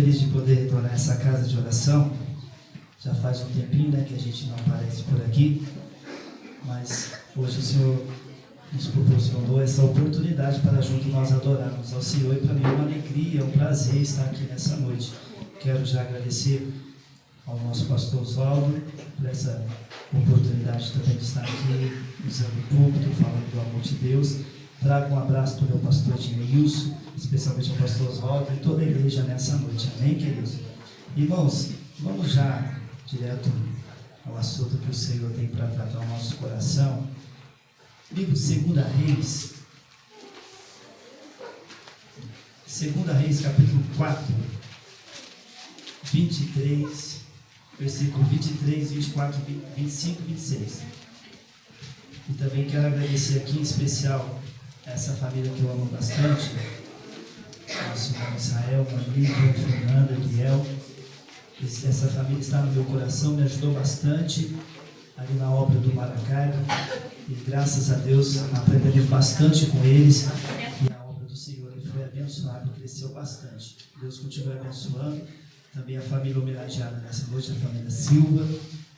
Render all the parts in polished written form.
feliz de poder retornar a essa casa de oração. Já faz um tempinho, né, que a gente não aparece por aqui, mas hoje o Senhor nos proporcionou essa oportunidade para junto nós adorarmos ao Senhor, e para mim é uma alegria, é um prazer estar aqui nessa noite. Quero já agradecer ao nosso pastor Oswaldo por essa oportunidade também de estar aqui usando o púlpito, falando do amor de Deus. Trago um abraço para o meu pastor Edneilson, especialmente ao pastor Oswaldo e toda a igreja nessa noite. Amém, queridos? Irmãos, vamos já direto ao assunto que o Senhor tem para tratar o nosso coração. Livro 2 Reis. 2 Reis, capítulo 4, 23, versículo 23, 24, 25 e 26. E também quero agradecer aqui em especial a essa família que eu amo bastante, nosso irmão Israel, Marília, Fernanda, Eliel. Essa família está no meu coração, me ajudou bastante ali na obra do Maracaibo, e graças a Deus aprendemos bastante com eles, e a obra do Senhor foi abençoada, cresceu bastante. Deus continue abençoando também a família homenageada nessa noite, a família Silva,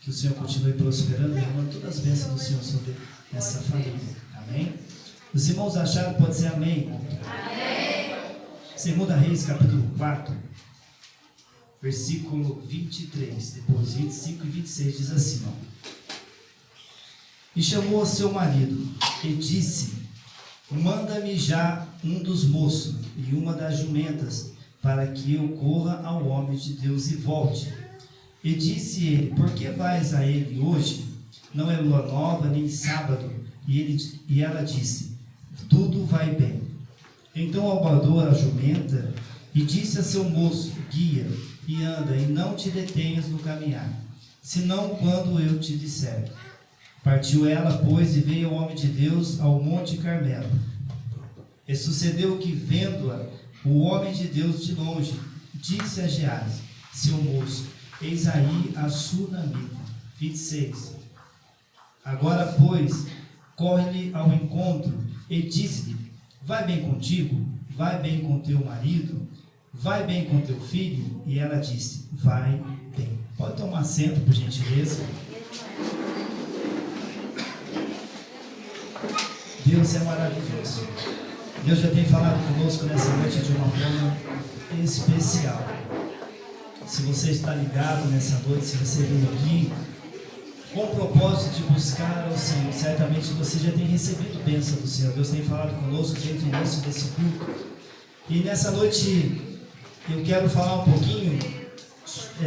que o Senhor continue prosperando e derramando todas as bênçãos do Senhor sobre essa família. Amém? Os irmãos acharam, pode ser amém? Amém. 2 Reis, capítulo 4, versículo 23, depois 25 e 26, diz assim, ó. E chamou a seu marido e disse: manda-me já um dos moços e uma das jumentas, para que eu corra ao homem de Deus e volte. E disse ele: por que vais a ele hoje? Não é lua nova, nem sábado. E ela disse: tudo vai bem. Então albardou a jumenta e disse a seu moço: guia e anda, e não te detenhas no caminhar, senão quando eu te disser. Partiu ela, pois, e veio o homem de Deus ao monte Carmelo. E sucedeu que, vendo-a, o homem de Deus de longe, disse a Geazi, seu moço: eis aí a Sunamita. 26. Agora, pois, corre-lhe ao encontro e diz-lhe: vai bem contigo? Vai bem com teu marido? Vai bem com teu filho? E ela disse: vai bem. Pode tomar assento, por gentileza. Deus é maravilhoso. Deus já tem falado conosco nessa noite de uma forma especial. Se você está ligado nessa noite, se você veio aqui com o propósito de buscar ao Senhor, certamente você já tem recebido bênção do Senhor. Deus tem falado conosco desde o início desse culto. E nessa noite eu quero falar um pouquinho.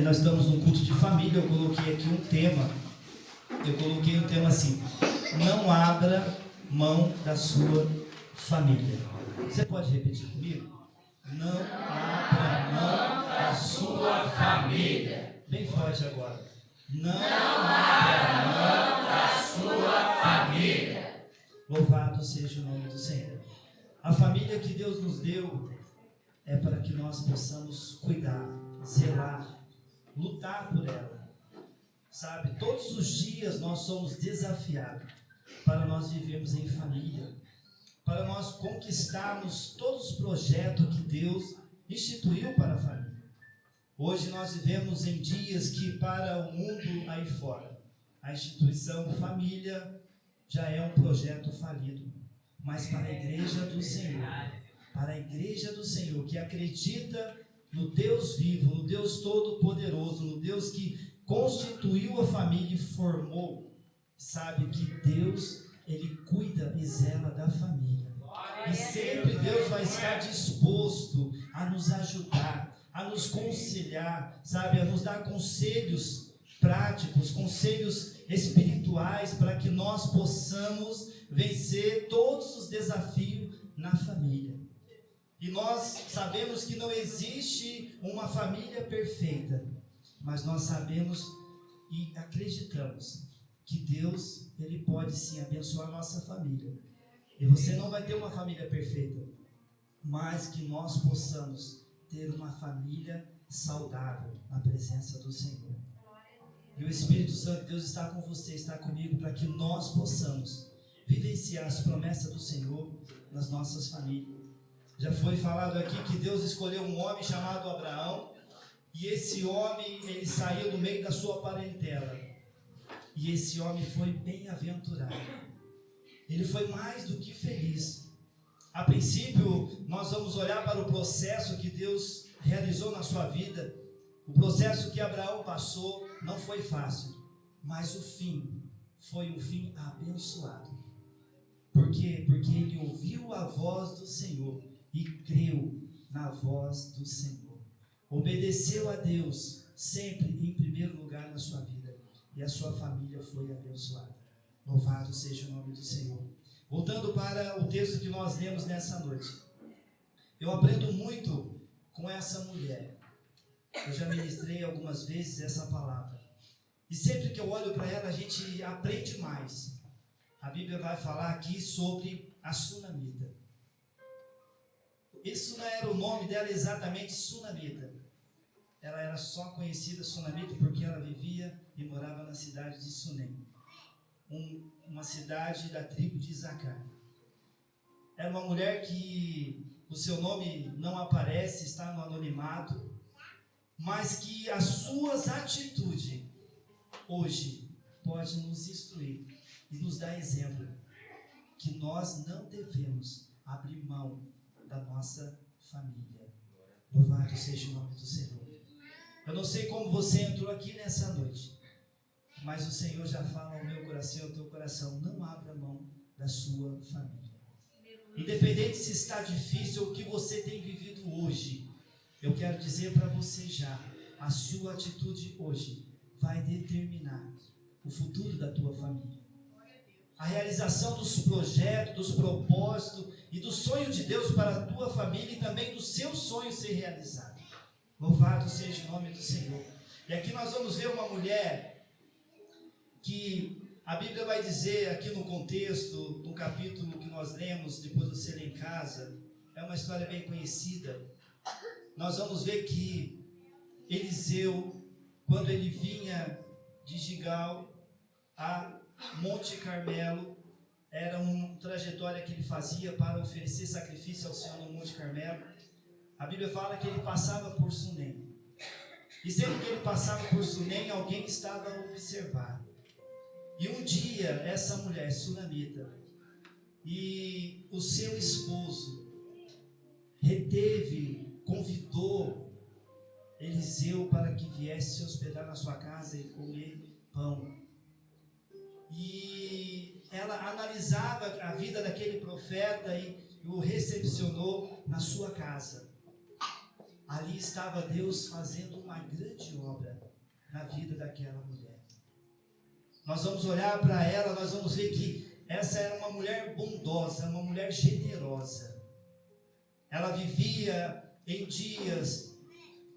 Nós estamos num culto de família. Eu coloquei aqui um tema. Eu coloquei um tema assim: não abra mão da sua família. Você pode repetir comigo? Não abra mão da sua família. Bem forte agora. Não abra mão da sua família. Louvado seja o nome do Senhor. A família que Deus nos deu é para que nós possamos cuidar, zelar, lutar por ela. Sabe, todos os dias nós somos desafiados para nós vivermos em família, para nós conquistarmos todos os projetos que Deus instituiu para a família. Hoje nós vivemos em dias que para o mundo aí fora, a instituição família já é um projeto falido, mas para a igreja do Senhor, para a igreja do Senhor que acredita no Deus vivo, no Deus todo-poderoso, no Deus que constituiu a família e formou, sabe que Deus, Ele cuida e zela da família. E sempre Deus vai estar disposto a nos ajudar, a nos conselhar, sabe, a nos dar conselhos práticos, conselhos espirituais, para que nós possamos vencer todos os desafios na família. E nós sabemos que não existe uma família perfeita, mas nós sabemos e acreditamos que Deus, Ele pode sim abençoar a nossa família. E você não vai ter uma família perfeita, mas que nós possamos ter uma família saudável na presença do Senhor. E o Espírito Santo de Deus está com você, está comigo, para que nós possamos vivenciar as promessas do Senhor nas nossas famílias. Já foi falado aqui que Deus escolheu um homem chamado Abraão E esse homem, ele saiu do meio da sua parentela. E esse homem foi bem-aventurado. Ele foi mais do que feliz. A princípio, nós vamos olhar para o processo que Deus realizou na sua vida. O processo que Abraão passou não foi fácil, mas o fim foi um fim abençoado. Por quê? Porque ele ouviu a voz do Senhor e creu na voz do Senhor. Obedeceu a Deus sempre em primeiro lugar na sua vida. E a sua família foi abençoada. Louvado seja o nome do Senhor. Voltando para o texto que nós lemos nessa noite. Eu aprendo muito com essa mulher. Eu já ministrei algumas vezes essa palavra. E sempre que eu olho para ela, a gente aprende mais. A Bíblia vai falar aqui sobre a Sunamita. Isso não era o nome dela exatamente, Sunamita. Ela era só conhecida Sunamita porque ela vivia e morava na cidade de Sunem. Uma cidade da tribo de Isacar. Era uma mulher que o seu nome não aparece, está no anonimato, mas que as suas atitudes hoje podem nos instruir e nos dar exemplo que nós não devemos abrir mão da nossa família. Louvado seja o nome do Senhor. Eu não sei como você entrou aqui nessa noite, mas o Senhor já fala ao meu coração e ao teu coração: não abra mão da sua família. Independente se está difícil ou o que você tem vivido hoje, eu quero dizer para você já, a sua atitude hoje vai determinar o futuro da tua família. A realização dos projetos, dos propósitos e do sonho de Deus para a tua família e também do seu sonho ser realizado. Louvado seja o nome do Senhor. E aqui nós vamos ver uma mulher que a Bíblia vai dizer aqui no contexto, no capítulo que nós lemos, depois você lê em casa, é uma história bem conhecida. Nós vamos ver que Eliseu, quando ele vinha de Gigal a Monte Carmelo, era uma trajetória que ele fazia para oferecer sacrifício ao Senhor no Monte Carmelo. A Bíblia fala que ele passava por Sunem. E sempre que ele passava por Sunem, alguém estava a observar. E um dia, essa mulher, Sunamita, e o seu esposo convidou Eliseu para que viesse se hospedar na sua casa e comer pão. E ela analisava a vida daquele profeta e o recepcionou na sua casa. Ali estava Deus fazendo uma grande obra na vida daquela mulher. Nós vamos olhar para ela, nós vamos ver que essa era uma mulher bondosa, uma mulher generosa. Ela vivia em dias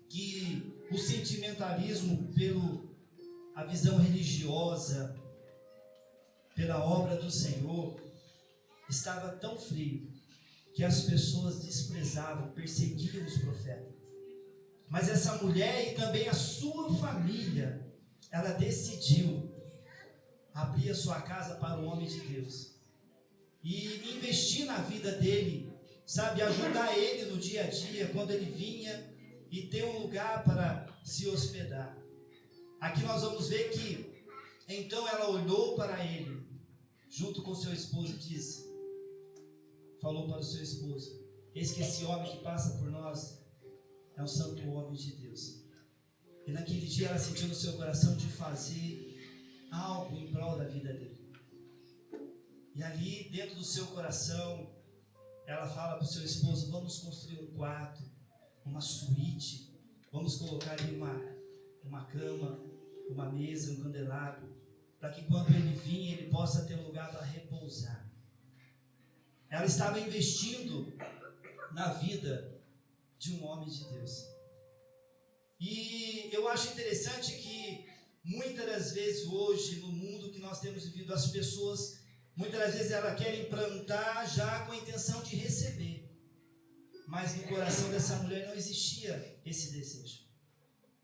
que o sentimentalismo a visão religiosa, pela obra do Senhor, estava tão frio que as pessoas desprezavam, perseguiam os profetas. Mas essa mulher e também a sua família, ela decidiu abrir a sua casa para o homem de Deus e investir na vida dele, sabe, ajudar ele no dia a dia, quando ele vinha, e ter um lugar para se hospedar. Aqui nós vamos ver que então ela olhou para ele, junto com seu esposo, e disse, falou para o seu esposo: eis que esse homem que passa por nós é um santo homem de Deus. E naquele dia ela sentiu no seu coração de fazer algo em prol da vida dele. E ali dentro do seu coração, ela fala para o seu esposo: vamos construir um quarto, uma suíte, vamos colocar ali uma cama, uma mesa, um candelabro, para que quando ele vir, ele possa ter um lugar para repousar. Ela estava investindo na vida de um homem de Deus. E eu acho interessante que muitas das vezes hoje, no mundo que nós temos vivido, as pessoas, muitas das vezes elas querem plantar já com a intenção de receber. Mas no coração dessa mulher não existia esse desejo.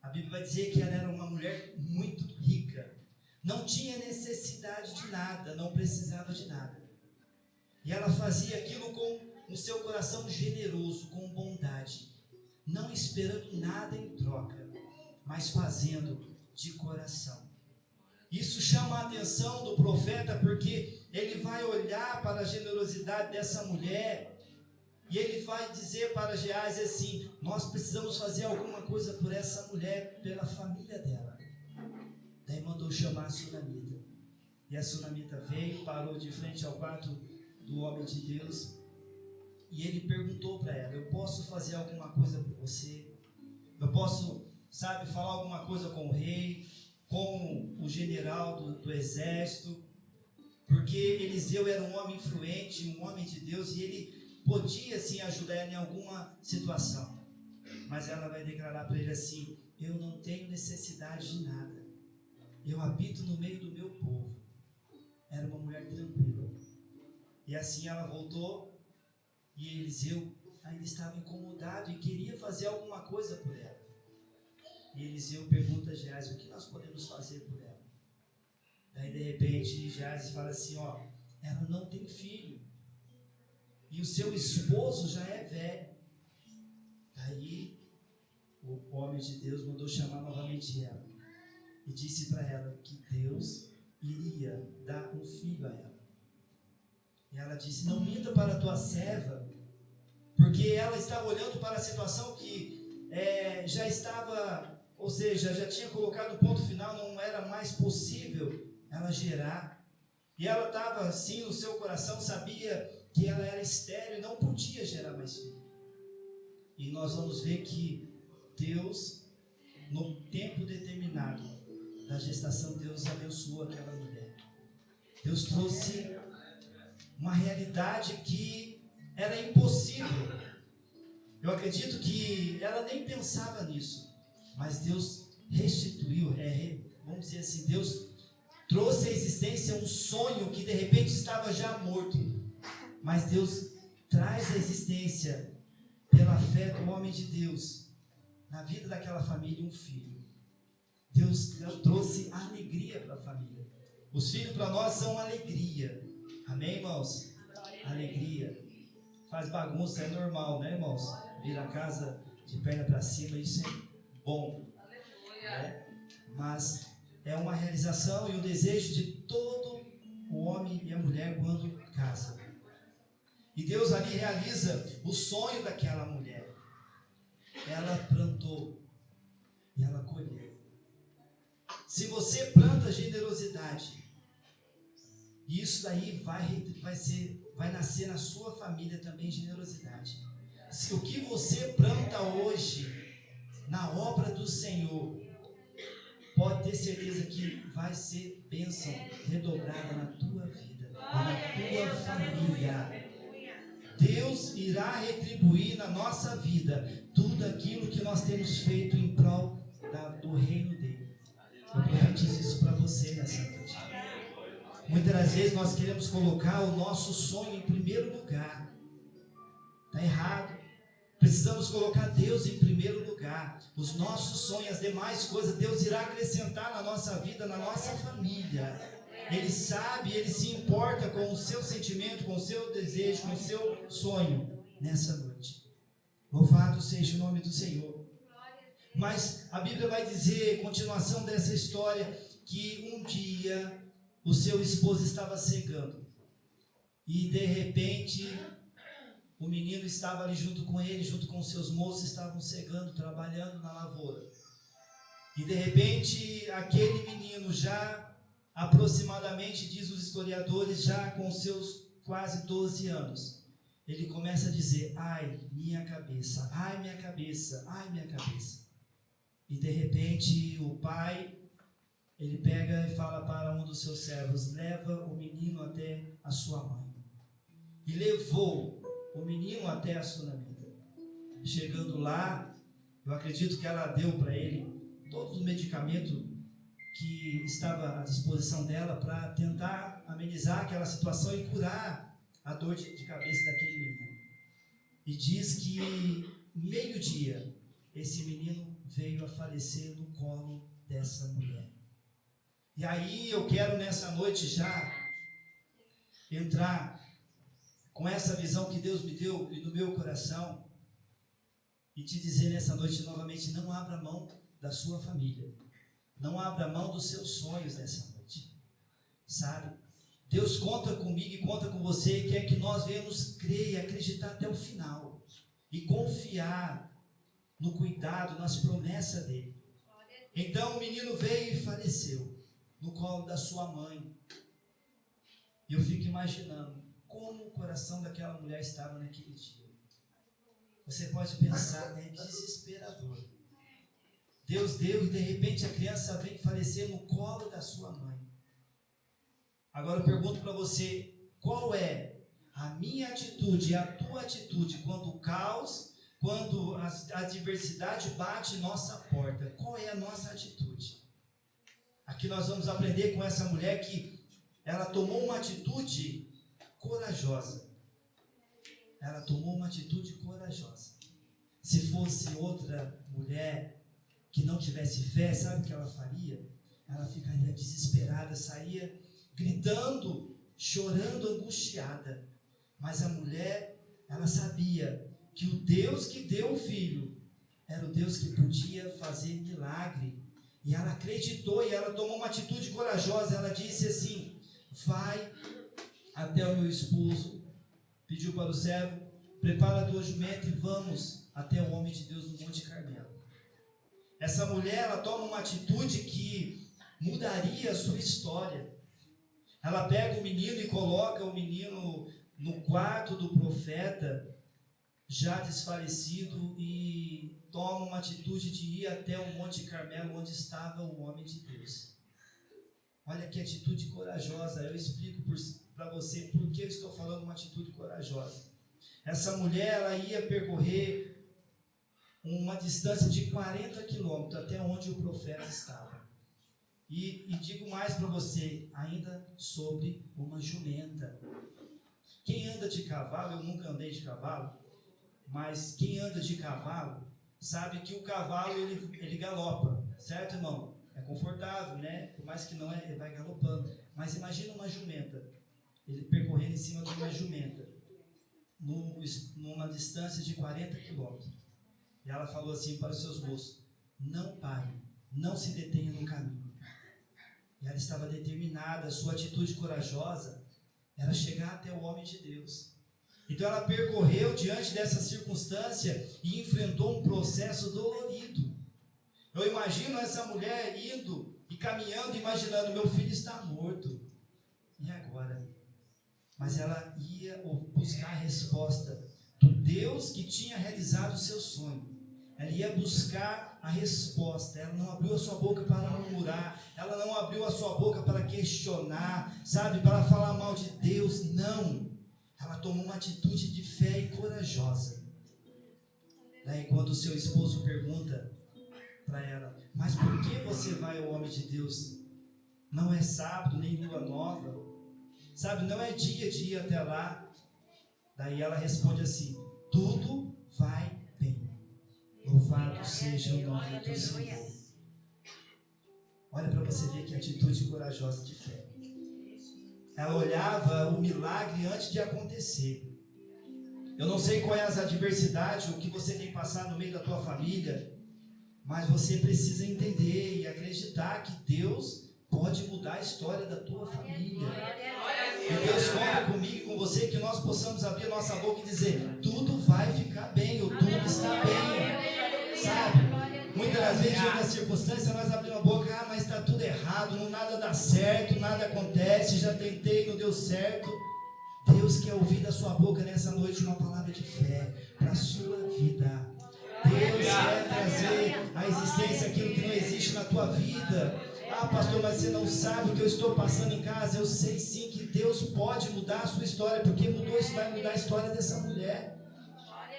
A Bíblia vai dizer que ela era uma mulher muito rica. Não tinha necessidade de nada, não precisava de nada. E ela fazia aquilo com o seu coração generoso, com bondade, não esperando nada em troca. mas fazendo de coração. Isso chama a atenção do profeta, porque ele vai olhar para a generosidade dessa mulher e ele vai dizer para Geazi assim: nós precisamos fazer alguma coisa por essa mulher, pela família dela. Daí mandou chamar a sunamita. E a sunamita veio, parou de frente ao quarto do homem de Deus, e ele perguntou para ela: eu posso fazer alguma coisa por você? Eu posso, falar alguma coisa com o rei, com o general do exército? Porque Eliseu era um homem influente, um homem de Deus, e ele podia sim ajudar ela em alguma situação. Mas ela vai declarar para ele assim: eu não tenho necessidade de nada, eu habito no meio do meu povo. Era uma mulher tranquila. E assim ela voltou, e Eliseu ainda estava incomodado e queria fazer alguma coisa por ela. E Eliseu pergunta a Geazi: o que nós podemos fazer por ela? Daí de repente Geazi fala assim: ela não tem filho, e o seu esposo já é velho. Daí o homem de Deus mandou chamar novamente ela e disse para ela que Deus iria dar um filho a ela. E ela disse: não minta para a tua serva, porque ela estava olhando para a situação que já estava, ou seja, já tinha colocado o ponto final, não era mais possível ela gerar. E ela estava assim no seu coração, sabia que ela era estéril e não podia gerar mais filho. E nós vamos ver que Deus, no tempo determinado da gestação, Deus abençoou aquela mulher. Deus trouxe uma realidade que era impossível. Eu acredito que ela nem pensava nisso, mas Deus restituiu, vamos dizer assim, Deus trouxe à existência um sonho que de repente estava já morto, mas Deus traz à existência, pela fé do homem de Deus, na vida daquela família, um filho. Deus trouxe alegria para a família. Os filhos para nós são alegria. Amém, irmãos? Alegria. Faz bagunça, é normal, né, irmãos? Vira a casa de perna para cima, isso é bom, né? Mas é uma realização e um desejo de todo o homem e a mulher quando casa. E Deus ali realiza o sonho daquela mulher. Ela plantou e ela colheu. Se você planta generosidade, isso daí vai nascer na sua família também generosidade. Se o que você planta hoje na obra do Senhor, pode ter certeza que vai ser bênção redobrada na tua vida, na tua família. Deus irá retribuir na nossa vida tudo aquilo que nós temos feito em prol do reino dele. Eu profetizo isso para você nessa noite. Muitas das vezes nós queremos colocar o nosso sonho em primeiro lugar. Está errado. Precisamos colocar Deus em primeiro lugar. Os nossos sonhos, as demais coisas, Deus irá acrescentar na nossa vida, na nossa família. Ele sabe, Ele se importa com o seu sentimento, com o seu desejo, com o seu sonho nessa noite. Louvado seja o nome do Senhor. Mas a Bíblia vai dizer, continuação dessa história, que um dia o seu esposo estava cegando. E de repente o menino estava ali junto com ele, junto com os seus moços, estavam cegando, trabalhando na lavoura. E de repente aquele menino já aproximadamente, diz os historiadores, já com seus quase 12 anos, ele começa a dizer: ai, minha cabeça, ai, minha cabeça, ai, minha cabeça. E de repente o pai, ele pega e fala para um dos seus servos: leva o menino até a sua mãe. E levou o menino até a sunamita. Chegando lá, eu acredito que ela deu para ele todos os medicamentos que estava à disposição dela para tentar amenizar aquela situação e curar a dor de cabeça daquele menino. E diz que meio-dia esse menino veio a falecer no colo dessa mulher. E aí eu quero nessa noite já entrar com essa visão que Deus me deu e no meu coração e te dizer nessa noite novamente: não abra mão da sua família. Não abra mão dos seus sonhos nessa noite. Sabe? Deus conta comigo e conta com você e quer que nós venhamos crer e acreditar até o final. E confiar no cuidado, nas promessas dele. Então o menino veio e faleceu no colo da sua mãe. E eu fico imaginando como o coração daquela mulher estava naquele dia. Você pode pensar, é desesperador. Deus deu e de repente a criança vem falecer no colo da sua mãe. Agora eu pergunto para você, qual é a minha atitude e a tua atitude quando o caos, quando a adversidade bate em nossa porta? Qual é a nossa atitude? Aqui nós vamos aprender com essa mulher que ela tomou uma atitude corajosa. Ela tomou uma atitude corajosa. Se fosse outra mulher que não tivesse fé, sabe o que ela faria? Ela ficaria desesperada, saía gritando, chorando, angustiada. Mas a mulher, ela sabia que o Deus que deu o filho era o Deus que podia fazer milagre. E ela acreditou e ela tomou uma atitude corajosa. Ela disse assim: vai até o meu esposo. Pediu para o servo: prepara a tua jumenta e vamos até o homem de Deus no Monte Carmelo. Essa mulher, ela toma uma atitude que mudaria a sua história. Ela pega o menino e coloca o menino no quarto do profeta, já desfalecido, e toma uma atitude de ir até o Monte Carmelo, onde estava o homem de Deus. Olha que atitude corajosa. Eu explico para você por que eu estou falando uma atitude corajosa. Essa mulher, ela ia percorrer uma distância de 40 quilômetros até onde o profeta estava. E digo mais para você, ainda sobre uma jumenta. Quem anda de cavalo, eu nunca andei de cavalo, mas quem anda de cavalo sabe que o cavalo ele galopa, certo, irmão? É confortável, né? Por mais que não, ele vai galopando. Mas imagina uma jumenta, ele percorrendo em cima de uma jumenta, numa distância de 40 quilômetros. E ela falou assim para os seus moços: não pare, não se detenha no caminho. E ela estava determinada, a sua atitude corajosa era chegar até o homem de Deus. Então ela percorreu diante dessa circunstância e enfrentou um processo dolorido. Eu imagino essa mulher indo e caminhando, imaginando: meu filho está morto. E agora? Mas ela ia buscar a resposta do Deus que tinha realizado o seu sonho. Ela ia buscar a resposta. Ela não abriu a sua boca para murmurar. Ela não abriu a sua boca para questionar, sabe, para falar mal de Deus. Não. Ela tomou uma atitude de fé e corajosa. Daí quando o seu esposo pergunta para ela: mas por que você vai ao homem de Deus? Não é sábado, nem lua nova, sabe, não é dia de ir até lá. Daí ela responde assim: tudo vai bem. Louvado seja o nome do Senhor. Olha para você ver que atitude corajosa de fé. Ela olhava o milagre antes de acontecer. Eu não sei qual é as adversidades, o que você tem passado no meio da tua família, mas você precisa entender e acreditar que Deus pode mudar a história da tua família. E Deus conta comigo e com você que nós possamos abrir a nossa boca e dizer: tudo vai ficar bem, ou tudo está bem, sabe? Muitas das vezes, diante da circunstância, nós abrimos a boca: mas está tudo errado, nada dá certo, nada acontece, já tentei, não deu certo. Deus quer ouvir da sua boca nessa noite uma palavra de fé para a sua vida. Deus quer trazer à existência aquilo que não existe na tua vida. Ah, pastor, mas você não sabe o que eu estou passando em casa. Eu sei sim que Deus pode mudar a sua história, porque mudou, isso vai mudar a história dessa mulher.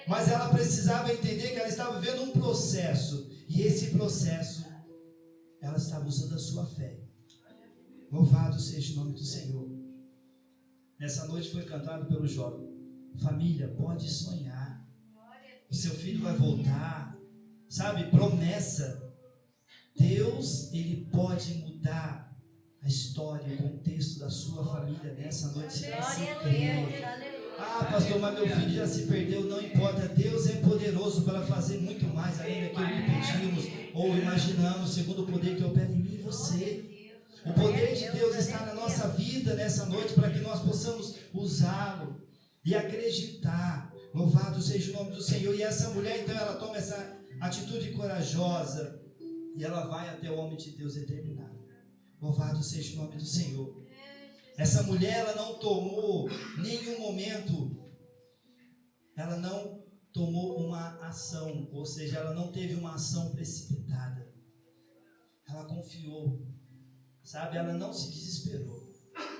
Mas ela precisava entender que ela estava vivendo um processo, e esse processo, ela estava usando a sua fé. Louvado seja o nome do Senhor. Nessa noite foi cantado pelo jovem: família, pode sonhar, o seu filho vai voltar, sabe, promessa. Deus, Ele pode mudar a história, o contexto da sua família nessa noite, se você crê. Ah, pastor, mas meu filho já se perdeu. Não importa, Deus é poderoso poderoso para fazer muito mais além daquilo que pedimos ou imaginamos, segundo o poder que opera em mim e você. O poder de Deus está na nossa vida nessa noite para que nós possamos usá-lo e acreditar. Louvado seja o nome do Senhor. E essa mulher, então, ela toma essa atitude corajosa e ela vai até o homem de Deus determinado. Louvado seja o nome do Senhor. Essa mulher, ela não tomou nenhum momento, ela não tomou uma ação, ou seja, ela não teve uma ação precipitada. Ela confiou, sabe? Ela não se desesperou.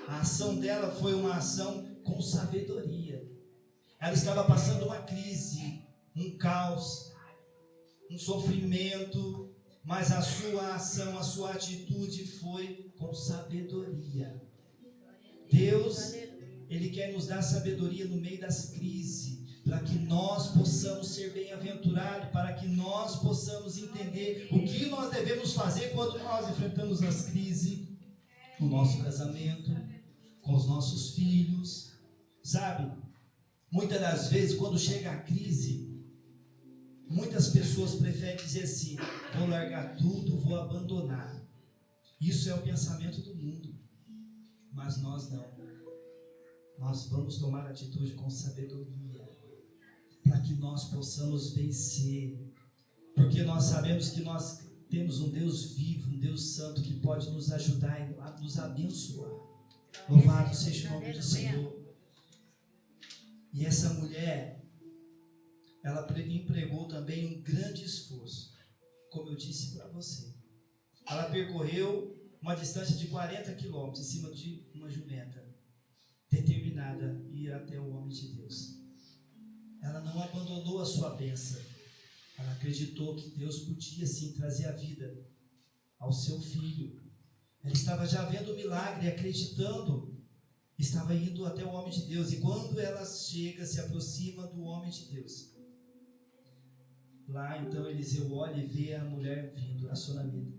A ação dela foi uma ação com sabedoria. Ela estava passando uma crise, um caos, um sofrimento, mas a sua ação, a sua atitude foi com sabedoria. Deus, Ele quer nos dar sabedoria no meio das crises, para que nós possamos ser bem-aventurados, para que nós possamos entender o que nós devemos fazer quando nós enfrentamos as crises, no nosso casamento, com os nossos filhos, sabe? Muitas das vezes, quando chega a crise, muitas pessoas preferem dizer assim: vou largar tudo, vou abandonar. Isso é o pensamento do mundo, mas nós não. Nós vamos tomar atitude com sabedoria, para que nós possamos vencer, porque nós sabemos que nós temos um Deus vivo, um Deus santo, que pode nos ajudar e nos abençoar. Louvado seja o nome do Senhor. E essa mulher, ela empregou também um grande esforço, como eu disse para você. Ela percorreu uma distância de 40 quilômetros em cima de uma jumenta, determinada a ir até o homem de Deus. Ela não abandonou a sua bênção. Ela acreditou que Deus podia sim trazer a vida ao seu filho. Ela estava já vendo o milagre, acreditando. Estava indo até o homem de Deus. E quando ela chega, se aproxima do homem de Deus, lá então Eliseu olha e vê a mulher vindo, a sunamita,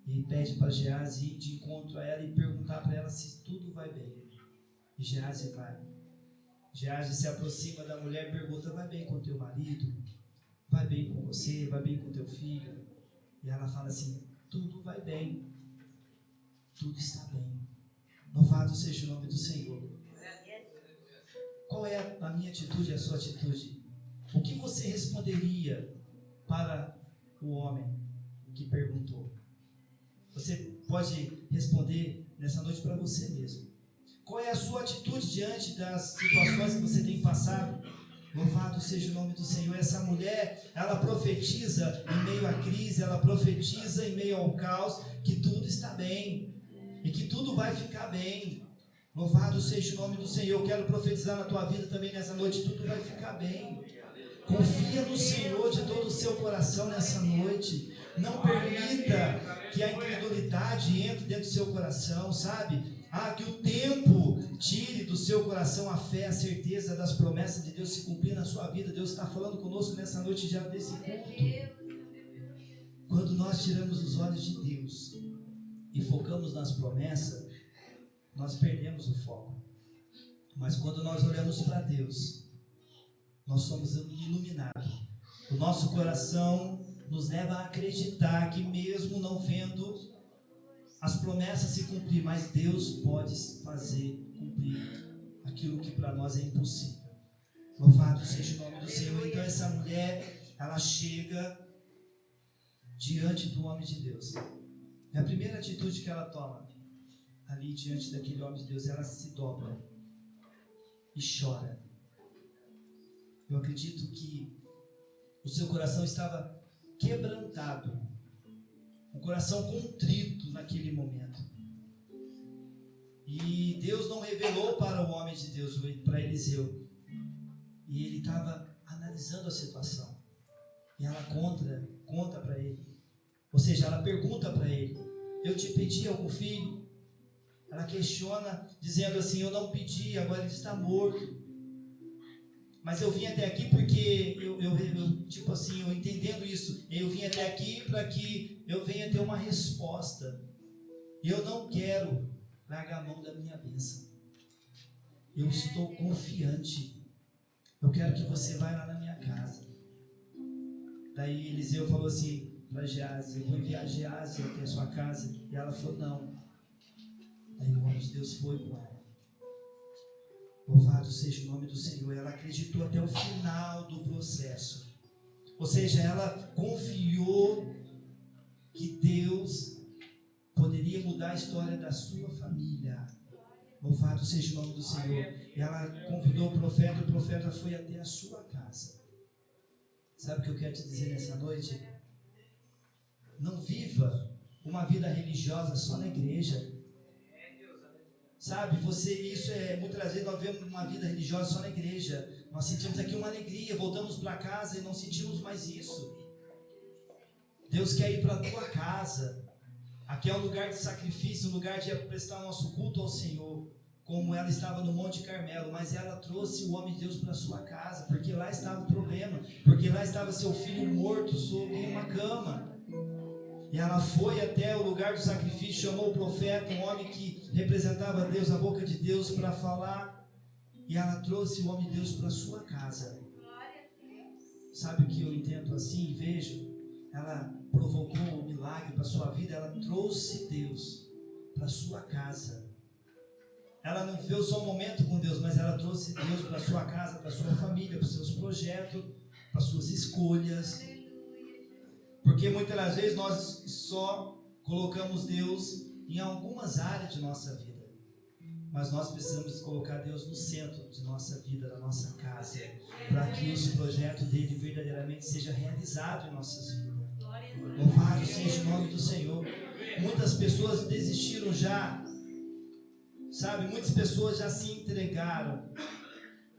e pede para Geazi ir de encontro a ela e perguntar para ela se tudo vai bem. E Geazi vai. Geazi se aproxima da mulher e pergunta: vai bem com teu marido? Vai bem com você? Vai bem com teu filho? E ela fala assim: tudo vai bem, tudo está bem. Louvado seja o nome do Senhor. Qual é a minha atitude e a sua atitude? O que você responderia para o homem que perguntou? Você pode responder nessa noite para você mesmo. Qual é a sua atitude diante das situações que você tem passado? Louvado seja o nome do Senhor. Essa mulher, ela profetiza em meio à crise, ela profetiza em meio ao caos, que tudo está bem e que tudo vai ficar bem. Louvado seja o nome do Senhor. Eu quero profetizar na tua vida também nessa noite: tudo vai ficar bem. Confia no Senhor de todo o seu coração nessa noite. Não permita que a incredulidade entre dentro do seu coração, sabe? Que o tempo tire do seu coração a fé, a certeza das promessas de Deus se cumprir na sua vida. Deus está falando conosco nessa noite já desse culto. Quando nós tiramos os olhos de Deus e focamos nas promessas, nós perdemos o foco. Mas quando nós olhamos para Deus, nós somos iluminados. O nosso coração nos leva a acreditar que mesmo não vendo as promessas se cumprir, mas Deus pode fazer cumprir aquilo que para nós é impossível. Louvado seja o nome do Senhor. Então essa mulher, ela chega diante do homem de Deus. E a primeira atitude que ela toma ali diante daquele homem de Deus, ela se dobra e chora. Eu acredito que o seu coração estava quebrantado, um coração contrito naquele momento. E Deus não revelou para o homem de Deus, para Eliseu. E ele estava analisando a situação. E ela conta para ele. Ou seja, ela pergunta para ele: eu te pedi algum filho? Ela questiona, dizendo assim: eu não pedi, agora ele está morto. Mas eu vim até aqui porque eu entendendo isso, eu vim até aqui para que eu venha ter uma resposta. E eu não quero largar a mão da minha bênção. Eu estou confiante. Eu quero que você vá lá na minha casa. Daí Eliseu falou assim para Geazi: eu vou enviar Geazi até a sua casa. E ela falou: não. Daí o homem de Deus foi com ela. Louvado seja o nome do Senhor. Ela acreditou até o final do processo. Ou seja, ela confiou que Deus poderia mudar a história da sua família. Louvado seja o nome do Senhor. Ela convidou o profeta foi até a sua casa. Sabe o que eu quero te dizer nessa noite? Não viva uma vida religiosa só na igreja. Sabe, muitas vezes nós vemos uma vida religiosa só na igreja. Nós sentimos aqui uma alegria, voltamos para casa e não sentimos mais isso. Deus quer ir para a tua casa. Aqui é um lugar de sacrifício, um lugar de prestar nosso culto ao Senhor. Como ela estava no Monte Carmelo, mas ela trouxe o homem de Deus para sua casa, porque lá estava o problema, porque lá estava seu filho morto sobre uma cama. E ela foi até o lugar do sacrifício, chamou o profeta, um homem que representava Deus, a boca de Deus, para falar. E ela trouxe o homem de Deus para sua casa. Sabe o que eu entendo assim e vejo? Ela provocou um milagre para a sua vida, ela trouxe Deus para a sua casa. Ela não viveu só um momento com Deus, mas ela trouxe Deus para a sua casa, para a sua família, para os seus projetos, para as suas escolhas. Porque muitas das vezes nós só colocamos Deus em algumas áreas de nossa vida. Mas nós precisamos colocar Deus no centro de nossa vida, da nossa casa, para que os projetos dele verdadeiramente sejam realizados em nossas vidas. Louvado seja o nome do Senhor. Muitas pessoas desistiram já, sabe? Muitas pessoas já se entregaram,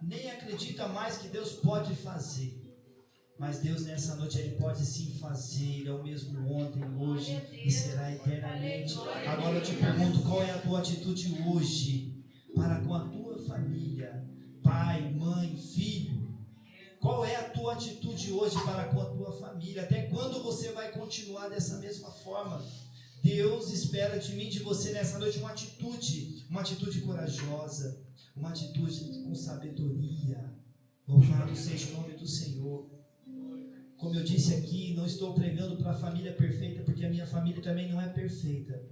nem acreditam mais que Deus pode fazer. Mas Deus nessa noite Ele pode sim fazer. Ele é o mesmo ontem, hoje e será eternamente. Agora eu te pergunto, qual é a tua atitude hoje para com a tua família? Pai, mãe, filho. Qual é a tua atitude hoje para com a tua família? Até quando você vai continuar dessa mesma forma? Deus espera de mim, de você nessa noite uma atitude corajosa, uma atitude com sabedoria. Louvado seja o nome do Senhor. Como eu disse aqui, não estou pregando para a família perfeita, porque a minha família também não é perfeita.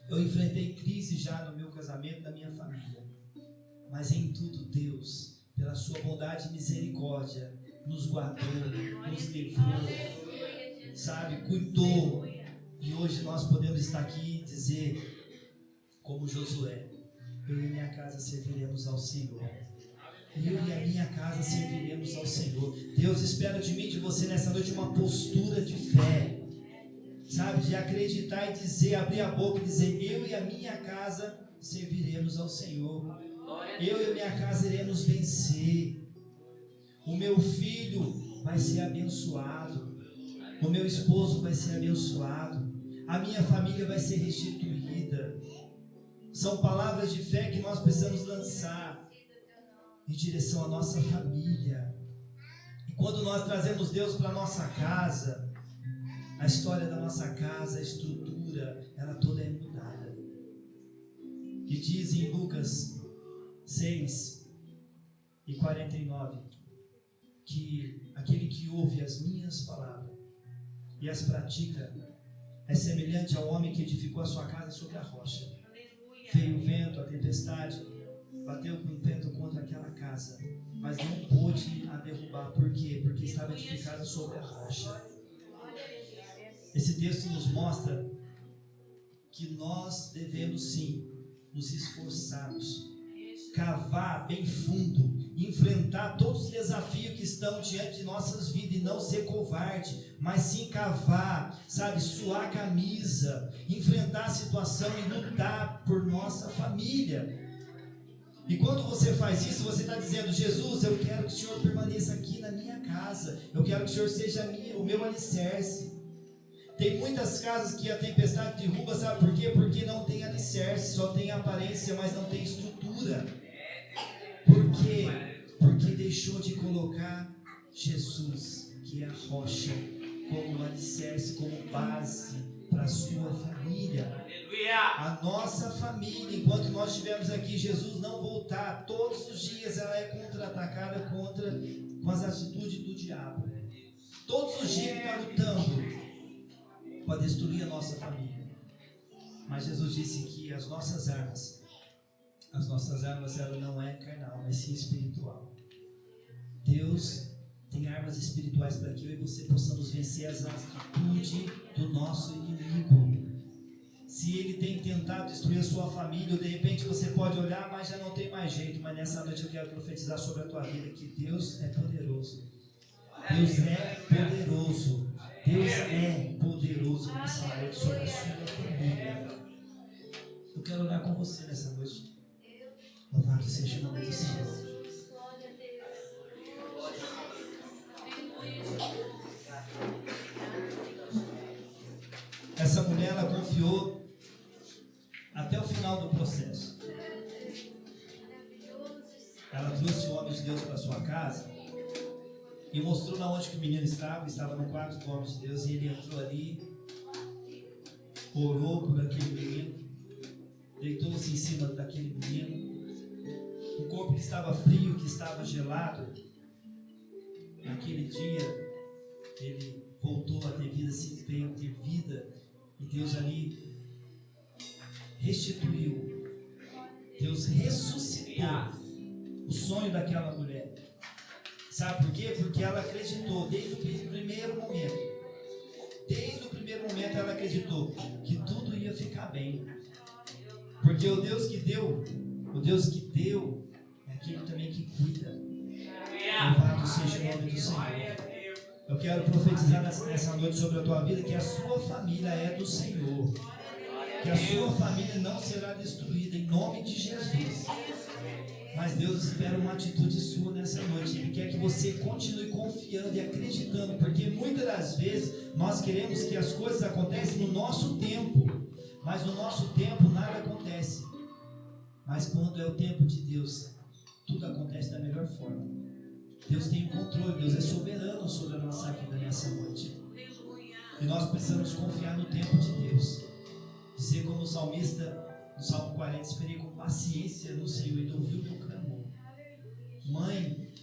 Eu enfrentei crise já no meu casamento, na minha família. Mas em tudo Deus, pela sua bondade e misericórdia, nos guardou, nos livrou, sabe, cuidou. E hoje nós podemos estar aqui e dizer, como Josué: eu e minha casa serviremos ao Senhor. Eu e a minha casa serviremos ao Senhor. Deus espera de mim e de você nessa noite uma postura de fé, sabe, de acreditar e dizer, abrir a boca e dizer: eu e a minha casa serviremos ao Senhor. Eu e a minha casa iremos vencer. O meu filho vai ser abençoado. O meu esposo vai ser abençoado. A minha família vai ser restituída. São palavras de fé que nós precisamos lançar em direção à nossa família. E quando nós trazemos Deus para a nossa casa, a história da nossa casa, a estrutura, ela toda é mudada. E diz em Lucas 6:49 que aquele que ouve as minhas palavras e as pratica é semelhante ao homem que edificou a sua casa sobre a rocha. Veio o vento, a tempestade, bateu com o vento contra aquela casa, mas não pôde a derrubar. Por quê? Porque estava edificada sobre a rocha. Esse texto nos mostra que nós devemos sim nos esforçarmos, cavar bem fundo, enfrentar todos os desafios que estão diante de nossas vidas e não ser covarde, mas sim cavar, sabe, suar a camisa, enfrentar a situação e lutar por nossa família. E quando você faz isso, você está dizendo: Jesus, eu quero que o Senhor permaneça aqui na minha casa, eu quero que o Senhor seja o meu alicerce. Tem muitas casas que a tempestade derruba, sabe por quê? Porque não tem alicerce, só tem aparência, mas não tem estrutura. Por quê? Porque deixou de colocar Jesus, que é a rocha, como alicerce, como base para a sua família. A nossa família, enquanto nós estivermos aqui, Jesus não voltar, todos os dias ela é contra-atacada com as atitudes do diabo. Todos os dias ele está lutando para destruir a nossa família. Mas Jesus disse que as nossas armas, ela não é carnal, mas sim espiritual. Deus tem armas espirituais para que eu e você possamos vencer as atitudes do nosso inimigo. Se ele tem tentado destruir a sua família, ou de repente você pode olhar, mas já não tem mais jeito. Mas nessa noite eu quero profetizar sobre a tua vida que Deus é poderoso. Deus é poderoso. Deus é poderoso nessa noite sobre a sua família. Eu quero orar com você nessa noite. Louvado seja o nome do Senhor. Essa mulher, ela confiou até o final do processo. Ela trouxe o homem de Deus para sua casa e mostrou na onde que o menino estava no quarto do homem de Deus, e ele entrou ali, orou por aquele menino, deitou-se em cima daquele menino. O corpo que estava frio, que estava gelado, naquele dia ele voltou a ter vida, se veio a ter vida, e Deus ali restituiu, Deus ressuscitou o sonho daquela mulher. Sabe por quê? Porque ela acreditou desde o primeiro momento. Desde o primeiro momento ela acreditou que tudo ia ficar bem. Porque o Deus que deu é aquele também que cuida. Louvado seja o nome do Senhor. Eu quero profetizar nessa noite sobre a tua vida que a sua família é do Senhor. Que a sua família não será destruída em nome de Jesus. Mas Deus espera uma atitude sua nessa noite. Ele quer que você continue confiando e acreditando, porque muitas das vezes nós queremos que as coisas aconteçam no nosso tempo, mas no nosso tempo nada acontece. Mas quando é o tempo de Deus, tudo acontece da melhor forma. Deus tem o controle, Deus é soberano sobre a nossa vida nessa noite. E nós precisamos confiar no tempo de Deus. Dizer como o salmista, no Salmo 40, esperei com paciência no Senhor e ouviu o meu clamor. Mãe,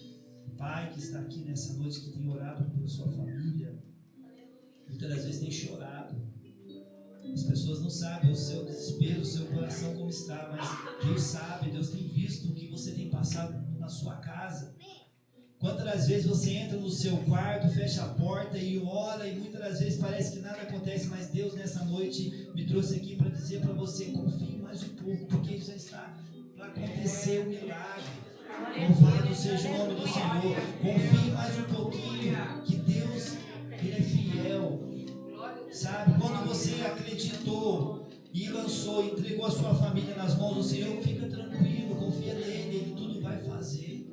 pai que está aqui nessa noite, que tem orado por sua família, muitas das vezes tem chorado. As pessoas não sabem o seu desespero, o seu coração como está, mas Deus sabe, Deus tem visto o que você tem passado na sua casa. Quantas das vezes você entra no seu quarto, fecha a porta e ora, e muitas das vezes parece que nada acontece, mas Deus nessa noite me trouxe aqui para dizer para você: confie mais um pouco, porque já está para acontecer o milagre. Louvado seja o nome do Senhor. Confie mais um pouquinho, que Deus, Ele é fiel. Sabe, quando você acreditou e lançou, entregou a sua família nas mãos do Senhor, fica tranquilo, confia nele, Ele tudo vai fazer.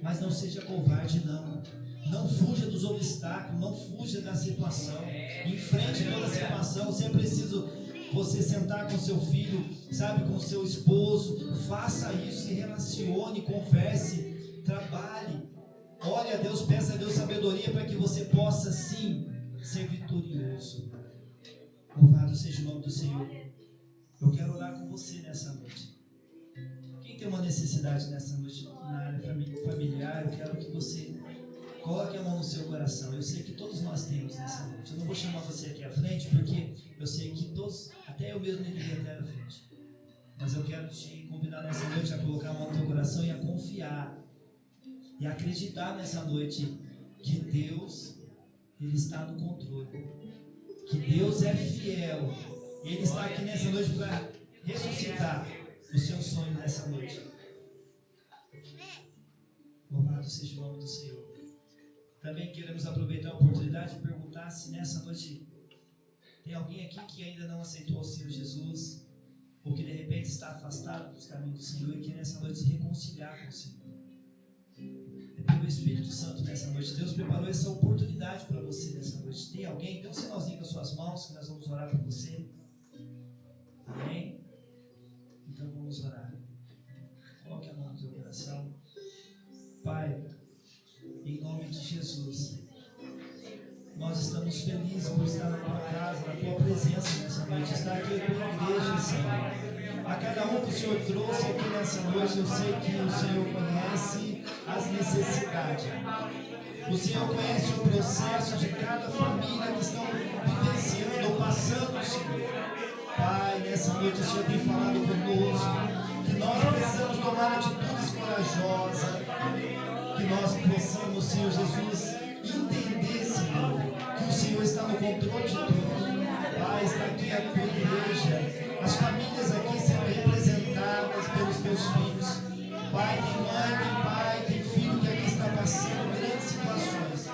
Mas não seja covarde, não. Não fuja dos obstáculos, não fuja da situação. Enfrente toda a situação. Você é preciso você sentar com seu filho, sabe, com seu esposo. Faça isso, se relacione, converse, trabalhe. Ore a Deus, peça a Deus sabedoria para que você possa sim ser vitorioso. Louvado seja o nome do Senhor. Eu quero orar com você nessa noite. Quem tem uma necessidade nessa noite na área familiar, eu quero que você coloque a mão no seu coração. Eu sei que todos nós temos nessa noite. Eu não vou chamar você aqui à frente, porque eu sei que todos, até eu mesmo iria até à frente. Mas eu quero te convidar nessa noite a colocar a mão no teu coração e a confiar. E acreditar nessa noite que Deus, Ele está no controle. Que Deus é fiel. E Ele está aqui nessa noite para ressuscitar o seu sonho nessa noite. Louvado seja o nome do Senhor. Também queremos aproveitar a oportunidade de perguntar se nessa noite tem alguém aqui que ainda não aceitou o Senhor Jesus, ou que de repente está afastado dos caminhos do Senhor e quer nessa noite se reconciliar com o Senhor. É pelo Espírito Santo nessa noite. Deus preparou essa oportunidade para você nessa noite. Tem alguém? Então, sinalzinho com as suas mãos, que nós vamos orar por você. Amém? Então vamos orar. Coloque a mão no teu coração. Pai, em nome de Jesus, nós estamos felizes por estar na tua casa, na tua presença nessa noite, estar aqui na tua igreja, Senhor. A cada um que o Senhor trouxe aqui nessa noite, eu sei que o Senhor conhece as necessidades. O Senhor conhece o processo de cada família que estão vivenciando ou passando, Senhor. Pai, nessa noite o Senhor tem falado conosco que nós precisamos tomar atitudes corajosas, que nós possamos, Senhor Jesus, entender, Senhor, que o Senhor está no controle de tudo. Pai, está aqui a tua igreja, as famílias aqui sendo representadas pelos teus filhos. Pai, tem mãe, tem pai, tem filho que aqui está passando grandes situações,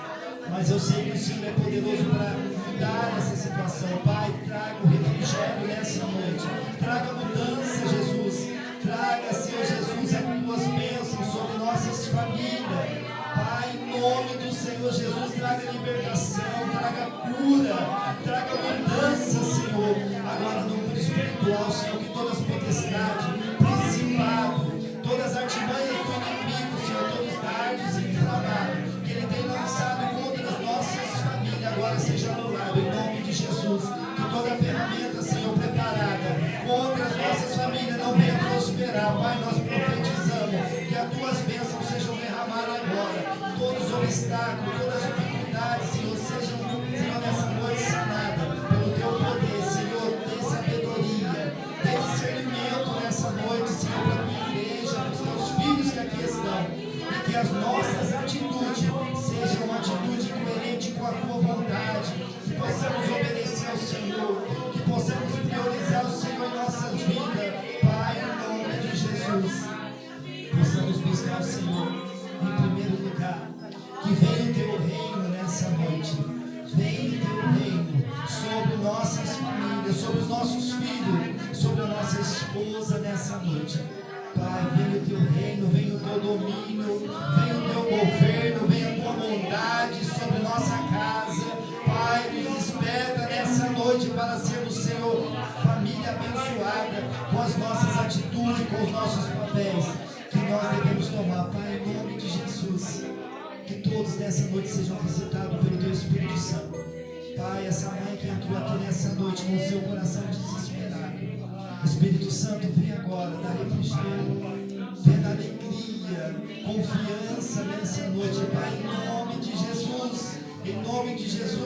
mas eu sei que o Senhor é poderoso para mudar essa situação. Pai, traga o refrigério nessa noite, traga mudança, Jesus, traga, Senhor Jesus, as tuas bênçãos sobre nossas famílias. Pai, em nome do Senhor Jesus, traga libertação, traga cura, traga mudança, Senhor, agora no mundo espiritual, Senhor, que todas as potestades, principado, todas as artimanhas do inimigo, Senhor, todos os dardos inflamados que ele tem lançado contra as nossas famílias, agora seja anulado em nome de Jesus. Que toda ferramenta, Senhor, preparada contra as nossas famílias não venha prosperar. Pai, nós profetizamos que as tuas bênçãos sejam derramadas agora. Todos os obstáculos, todas as dificuldades, Senhor, sejam, Senhor, nessa noite sanadas pelo teu poder, Senhor. Dê sabedoria, dê discernimento nessa noite, Senhor, para a tua igreja, para os teus filhos que aqui estão, e que as nossas atitudes sejam uma atitude coerente com a tua vontade, que possamos obedecer ao Senhor, que possamos priorizar o Senhor em nossas vidas, Pai, em nome de Jesus. Possamos buscar o Senhor em primeiro lugar. Que venha o teu reino nessa noite. Venha o teu reino sobre nossas famílias, sobre os nossos filhos, sobre a nossa esposa nessa noite. Pai, venha o teu reino, venha o teu domínio, venha o teu governo, venha a tua bondade sobre nossa casa. Pai, nos desperta nessa noite para sermos, Senhor, família abençoada, com as nossas atitudes, com os nossos papéis que nós devemos tomar. Pai, em nome de Jesus, que todos nessa noite sejam visitados pelo teu Espírito Santo. Pai, essa mãe que entrou aqui nessa noite com o seu coração desesperado, Espírito Santo, vem agora, dá refrigério, vem dar alegria, confiança nessa noite, Pai, em nome de Jesus,